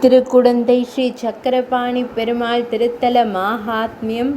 திருக்குடந்தை ஸ்ரீ சக்கரபாணி பெருமாள் திருத்தல மாஹாத்மியம்.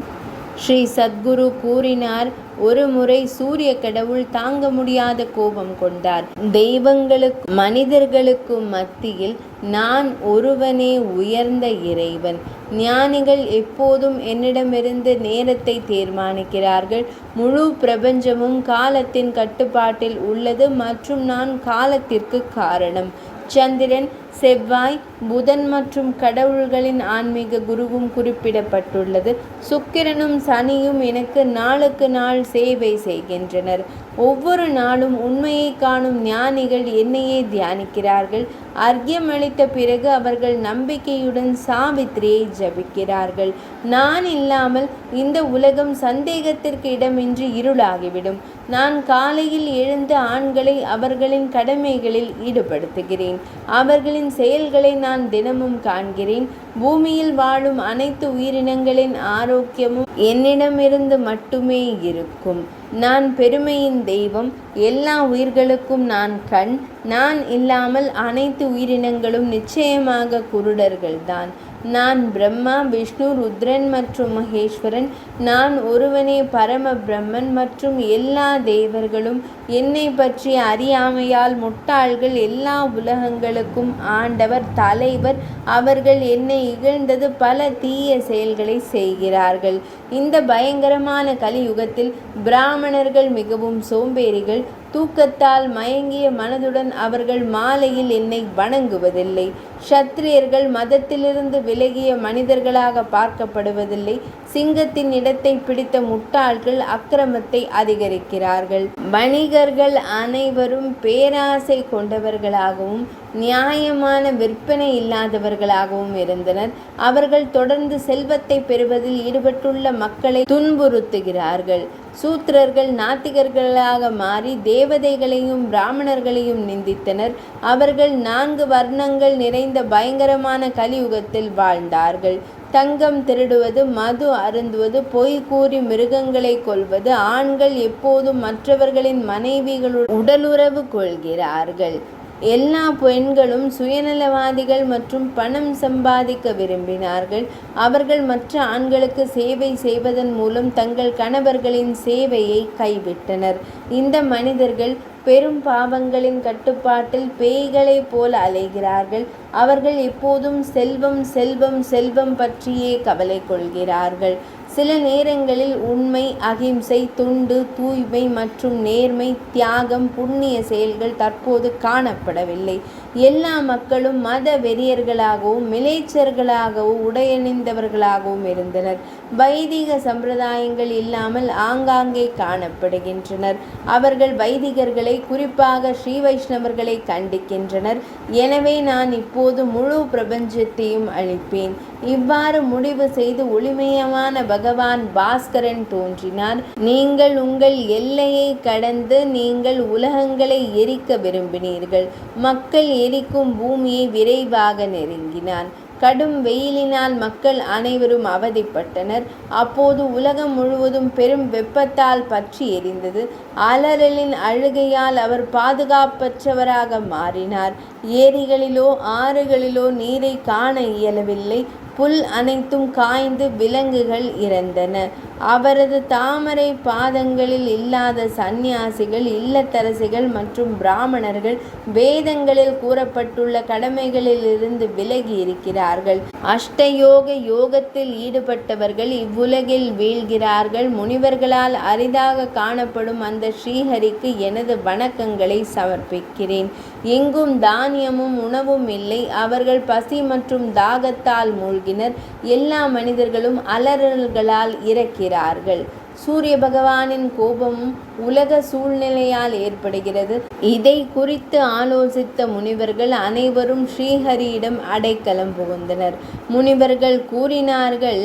ஸ்ரீ சத்குரு கூறினார், ஒரு முறை சூரிய கடவுள் தாங்க முடியாத கோபம் கொண்டார். தெய்வங்களுக்கும் மனிதர்களுக்கும் மத்தியில் நான் ஒருவனே உயர்ந்த இறைவன். ஞானிகள் எப்போதும் என்னிடமிருந்து நேரத்தை தீர்மானிக்கிறார்கள். முழு பிரபஞ்சமும் காலத்தின் கட்டுப்பாட்டில் உள்ளது மற்றும் நான் காலத்திற்கு காரணம். சந்திரன், செவ்வாய், புதன் மற்றும் கடவுள்களின் ஆன்மீக குருவும் குறிப்பிடப்பட்டுள்ளது. சுக்கிரனும் சனியும் எனக்கு நாளுக்கு நாள் சேவை செய்கின்றனர். ஒவ்வொரு நாளும் உண்மையை காணும் ஞானிகள் என்னையே தியானிக்கிறார்கள். அர்க்கியம் அளித்த பிறகு அவர்கள் நம்பிக்கையுடன் சாவித்திரியை ஜபிக்கிறார்கள். நான் இல்லாமல் இந்த உலகம் சந்தேகத்திற்கு இடமின்றி இருளாகிவிடும். நான் காலையில் எழுந்த ஆண்களை அவர்களின் கடமைகளில் ஈடுபடுத்துகிறேன். அவர்களின் செயல்களை நான் தினமும் காண்கிறேன். பூமியில் வாழும் அனைத்து உயிரினங்களின் ஆரோக்கியமும் என்னிடமிருந்து மட்டுமே இருக்கும். நான் பெருமையின் தெய்வம். எல்லா உயிர்களுக்கும் நான் கண். நான் இல்லாமல் அனைத்து உயிரினங்களும் நிச்சயமாக குருடர்கள்தான். நான் பிரம்மா, விஷ்ணு, ருத்ரன் மற்றும் மகேஸ்வரன். நான் ஒருவனே பரம பிரம்மன் மற்றும் எல்லா தேவர்களும் என்னை பற்றி அறியாமையால் முட்டாள்கள். எல்லா உலகங்களுக்கும் ஆண்டவர், தலைவர். அவர்கள் என்னை இகழ்ந்தது பல தீய செயல்களை செய்கிறார்கள். இந்த பயங்கரமான கலியுகத்தில் பிராமணர்கள் மிகவும் சோம்பேறிகள். தூக்கத்தால் மயங்கிய மனதுடன் அவர்கள் மாலையில் என்னை வணங்குவதில்லை. க்ஷத்திரியர்கள் மதத்திலிருந்து விலகிய மனிதர்களாக பார்க்கப்படுவதில்லை. சிங்கத்தின் இடத்தை பிடித்த முட்டாள்கள் அக்கிரமத்தை அதிகரிக்கிறார்கள். வணிகர்கள் அனைவரும் பேராசை கொண்டவர்களாகவும் நியாயமான விற்பனை இல்லாதவர்களாகவும் இருந்தனர். அவர்கள் தொடர்ந்து செல்வத்தை பெறுவதில் ஈடுபட்டுள்ள மக்களை துன்புறுத்துகிறார்கள். சூத்திரர்கள் நாத்திகர்களாக மாறி தேவதைகளையும் பிராமணர்களையும் நிந்தித்தனர். அவர்கள் 4 வர்ணங்கள் நிறைந்த பயங்கரமான கலியுகத்தில் வாழ்ந்தார்கள். தங்கம் திருடுவது, மது அருந்துவது, பொய் கூறி மிருகங்களை கொல்வது. ஆண்கள் எப்போதும் மற்றவர்களின் மனைவிகளுடன் உடலுறவு கொள்கிறார்கள். எல்லா பெண்களும் சுயநலவாதிகள் மற்றும் பணம் சம்பாதிக்க விரும்பினார்கள். அவர்கள் மற்ற ஆண்களுக்கு சேவை செய்வதன் மூலம் தங்கள் கணவர்களின் சேவையை கைவிட்டனர். இந்த மனிதர்கள் பெரும் பாவங்களின் கட்டுப்பாட்டில் பேய்களைப் போல அலைகிறார்கள். அவர்கள் எப்போதும் செல்வம் செல்வம் செல்வம் பற்றியே கவலை கொள்கிறார்கள். சில நேரங்களில் உண்மை, அகிம்சை, துண்டு, தூய்மை மற்றும் நேர்மை, தியாகம், புண்ணிய செயல்கள் தற்போது காணப்படவில்லை. எல்லா மக்களும் மத வெறியர்களாகவும் மிலேச்சர்களாகவும் உடையணிந்தவர்களாகவும் இருந்தனர். வைதிக சம்பிரதாயங்கள் இல்லாமல் ஆங்காங்கே காணப்படுகின்றனர். அவர்கள் வைதிகர்களை, குறிப்பாக ஸ்ரீ வைஷ்ணவர்களை கண்டிக்கின்றனர். எனவே நான் இப்போது முழு பிரபஞ்சத்தையும் அழிப்பேன். இவ்வாறு முடிவு செய்து ஒளிமயமான பகவான் பாஸ்கரன் தோன்றினார். நீங்கள் உங்கள் எல்லையை கடந்து நீங்கள் உலகங்களை எரிக்க விரும்பினீர்கள். மக்கள் எரிக்கும் பூமியை விரைவாக நெருங்கினான். கடும் வெயிலினால் மக்கள் அனைவரும் அவதிப்பட்டனர். அப்போது உலகம் முழுவதும் பெரும் வெப்பத்தால் பற்றி எரிந்தது. அலறலின் அழுகையால் அவர் பாதுகாப்பற்றவராக மாறினார். ஏரிகளிலோ ஆறுகளிலோ நீரை காண இயலவில்லை. புல் அனைத்தும் காய்ந்து விலங்குகள் இறந்தன. அவரது தாமரை பாதங்களில் இல்லாத சந்நியாசிகள், இல்லத்தரசிகள் மற்றும் பிராமணர்கள் வேதங்களில் கூறப்பட்டுள்ள கடமைகளிலிருந்து விலகி இருக்கிறார்கள். அஷ்டயோக யோகத்தில் ஈடுபட்டவர்கள் இவ்வுலகில் வீழ்கிறார்கள். முனிவர்களால் அரிதாக காணப்படும் அந்த ஸ்ரீஹரிக்கு எனது வணக்கங்களை சமர்ப்பிக்கிறேன். எங்கும் தானியமும் உணவும் இல்லை. அவர்கள் பசி மற்றும் தாகத்தால் மூழ்கினர். எல்லா மனிதர்களும் அலறல்களால் இறக்கிறார்கள். சூரிய பகவானின் கோபமும் உலக சூழ்நிலையால் ஏற்படுகிறது. இதை குறித்து ஆலோசித்த முனிவர்கள் அனைவரும் ஸ்ரீஹரியிடம் அடைக்கலம் புகுந்தனர். முனிவர்கள் கூறினார்கள்,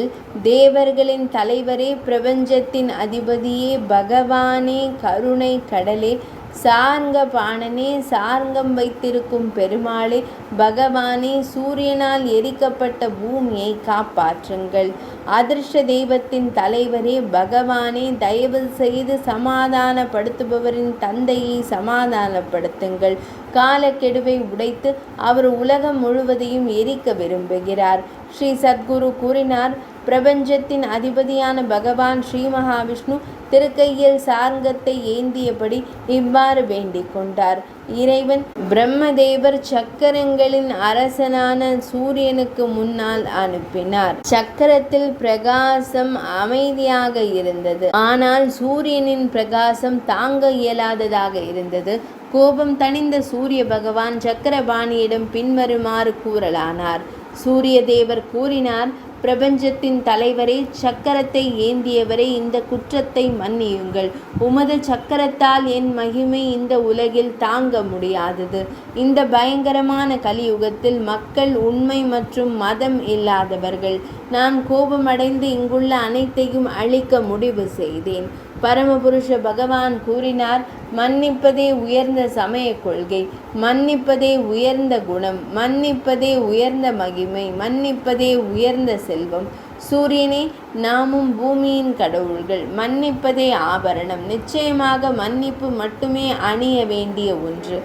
தேவர்களின் தலைவரே, பிரபஞ்சத்தின் அதிபதியே, பகவானே, கருணை கடலே, சார்ங்க பாணனே, சார்ங்கம் வைத்திருக்கும் பெருமாளே, பகவானே, சூரியனால் எரிக்கப்பட்ட பூமியை காப்பாற்றுங்கள். அதிர்ஷ்ட தெய்வத்தின் தலைவரே, பகவானே, தயவு செய்து சமாதானப்படுத்துபவரின் தந்தையை சமாதானப்படுத்துங்கள். காலக்கெடுவை உடைத்து அவர் உலகம் முழுவதையும் எரிக்க விரும்புகிறார். ஸ்ரீ சத்குரு கூறினார், பிரபஞ்சத்தின் அதிபதியான பகவான் ஸ்ரீ மகாவிஷ்ணு திருக்கையில் சார்ங்கத்தை ஏந்தியபடி இவ்வாறு வேண்டிக் கொண்டார். இறைவன் பிரம்மதேவர் சக்கரங்களின் அரசனான சூரியனுக்கு முன்னால் அனுப்பினார். சக்கரத்தில் பிரகாசம் அமைதியாக இருந்தது. ஆனால் சூரியனின் பிரகாசம் தாங்க இயலாததாக இருந்தது. கோபம் தணிந்த சூரிய பகவான் சக்கரபாணியிடம் பின்வருமாறு கூறலானார். சூரிய தேவர் கூறினார், பிரபஞ்சத்தின் தலைவரே, சக்கரத்தை ஏந்தியவரே, இந்த குற்றத்தை மன்னியுங்கள். உமது சக்கரத்தால் என் மகிமை இந்த உலகில் தாங்க முடியாதது. இந்த பயங்கரமான கலியுகத்தில் மக்கள் உண்மை மற்றும் மதம் இல்லாதவர்கள். நான் கோபமடைந்து இங்குள்ள அனைத்தையும் அழிக்க முடிவு செய்தேன். பரமபுருஷ பகவான் கூறினார், மன்னிப்பதே உயர்ந்த சமய கொள்கை, மன்னிப்பதே உயர்ந்த குணம், மன்னிப்பதே உயர்ந்த மகிமை, மன்னிப்பதே உயர்ந்த செல்வம். சூரியனே, நாமும் பூமியின் கடவுள்கள். மன்னிப்பதே ஆபரணம். நிச்சயமாக மன்னிப்பு மட்டுமே அணிய வேண்டிய ஒன்று.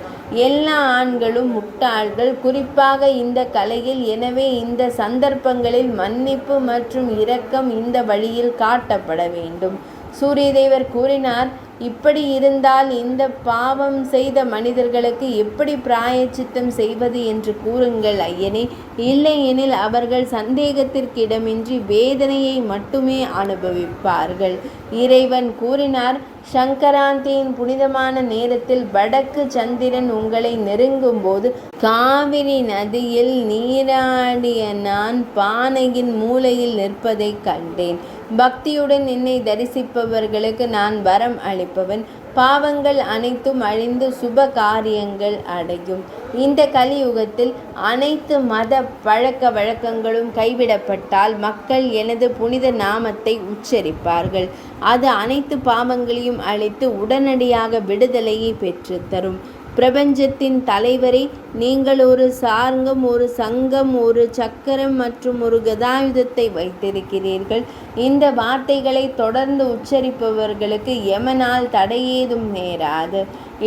எல்லா ஆண்களும் முட்டாள்கள், குறிப்பாக இந்த கலையில். எனவே இந்த சந்தர்ப்பங்களில் மன்னிப்பு மற்றும் இரக்கம் இந்த வழியில் காட்டப்பட வேண்டும். சூரியதேவர் கூறினார், இப்படி இருந்தால் இந்த பாவம் செய்த மனிதர்களுக்கு எப்படி பிராயச்சித்தம் செய்வது என்று கூறுங்கள் ஐயனே. இல்லையெனில் அவர்கள் சந்தேகத்திற்கிடமின்றி வேதனையை மட்டுமே அனுபவிப்பார்கள். இறைவன் கூறினார், சங்கராந்தியின் புனிதமான நேரத்தில் வடக்கு சந்திரன் உங்களை நெருங்கும் போது காவிரி நதியில் நீராடிய நான் பானையின் மூலையில் நிற்பதை கண்டேன். பக்தியுடன் என்னை தரிசிப்பவர்களுக்கு நான் வரம் அளிப்பவன். பாவங்கள் அனைத்தும் அழிந்து சுப காரியங்கள் அடையும். இந்த கலியுகத்தில் அனைத்து மத பழக்க வழக்கங்களும் கைவிடப்பட்டால் மக்கள் எனது புனித நாமத்தை உச்சரிப்பார்கள். அது அனைத்து பாவங்களையும் அழித்து உடனடியாக விடுதலையை பெற்றுத்தரும். பிரபஞ்சத்தின் தலைவரை, நீங்கள் ஒரு சார்ங்கம், ஒரு சங்கம், ஒரு சக்கரம் மற்றும் ஒரு கதாயுதத்தை வைத்திருக்கிறீர்கள். இந்த வார்த்தைகளை தொடர்ந்து உச்சரிப்பவர்களுக்கு யமனால் தடையேதும் நேராது.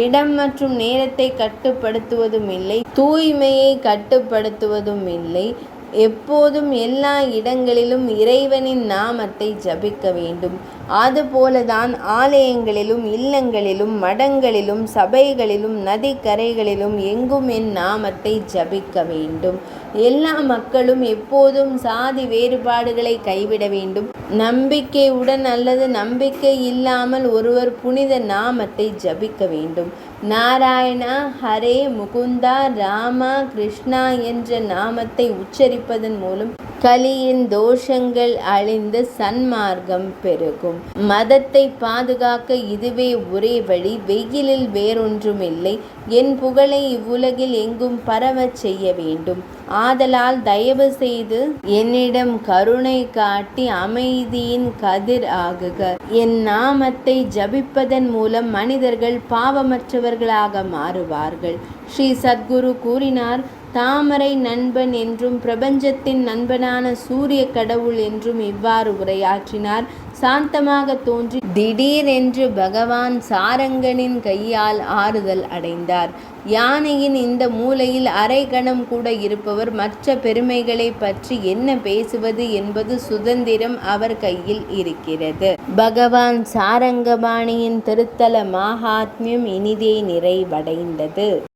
இடம் மற்றும் நேரத்தை கட்டுப்படுத்துவதும் இல்லை, தூய்மையை கட்டுப்படுத்துவதும் இல்லை. எப்போதும் எல்லா இடங்களிலும் இறைவனின் நாமத்தை ஜபிக்க வேண்டும். அதுபோலதான் ஆலயங்களிலும் இல்லங்களிலும் மடங்களிலும் சபைகளிலும் நதிக்கரைகளிலும் எங்கும் என் நாமத்தை ஜபிக்க வேண்டும். எல்லா மக்களும் எப்போதும் சாதி வேறுபாடுகளை கைவிட வேண்டும். நம்பிக்கையுடன் அல்லது நம்பிக்கை இல்லாமல் ஒருவர் புனித நாமத்தை ஜபிக்க வேண்டும். நாராயணா, ஹரே, முகுந்தா, ராமா, கிருஷ்ணா என்ற நாமத்தை உச்சரிப்பதன் மூலம் கலியின் தோஷங்கள் அழிந்து சன்மார்க்கம் பெருகும். மதத்தை பாதுகாக்க இதுவே ஒரே வழி. வெயிலில் வேறொன்றுமில்லை. என் புகழை இவ்வுலகில் எங்கும் பரவச் செய்ய வேண்டும். ஆதலால் தயவு செய்து என்னிடம் கருணை காட்டி அமைதியின் கதிர் ஆகுக. என் நாமத்தை ஜபிப்பதன் மூலம் மனிதர்கள் பாவமற்றவர்களாக மாறுவார்கள். ஸ்ரீ சத்குரு கூறினார், தாமரை நண்பன் என்றும் பிரபஞ்சத்தின் நண்பனான சூரிய கடவுள் என்றும் இவ்வாறு உரையாற்றினார். சாந்தமாக தோன்றி திடீரென்று பகவான் சாரங்கனின் கையால் ஆறுதல் அடைந்தார். யானையின் இந்த மூலையில் அரை கணம் கூட இருப்பவர் மற்ற பெருமைகளை பற்றி என்ன பேசுவது என்பது சுதந்திரம் அவர் கையில் இருக்கிறது. பகவான் சாரங்கபாணியின் திருத்தல மகாத்மியம் இனிதே நிறைவடைந்தது.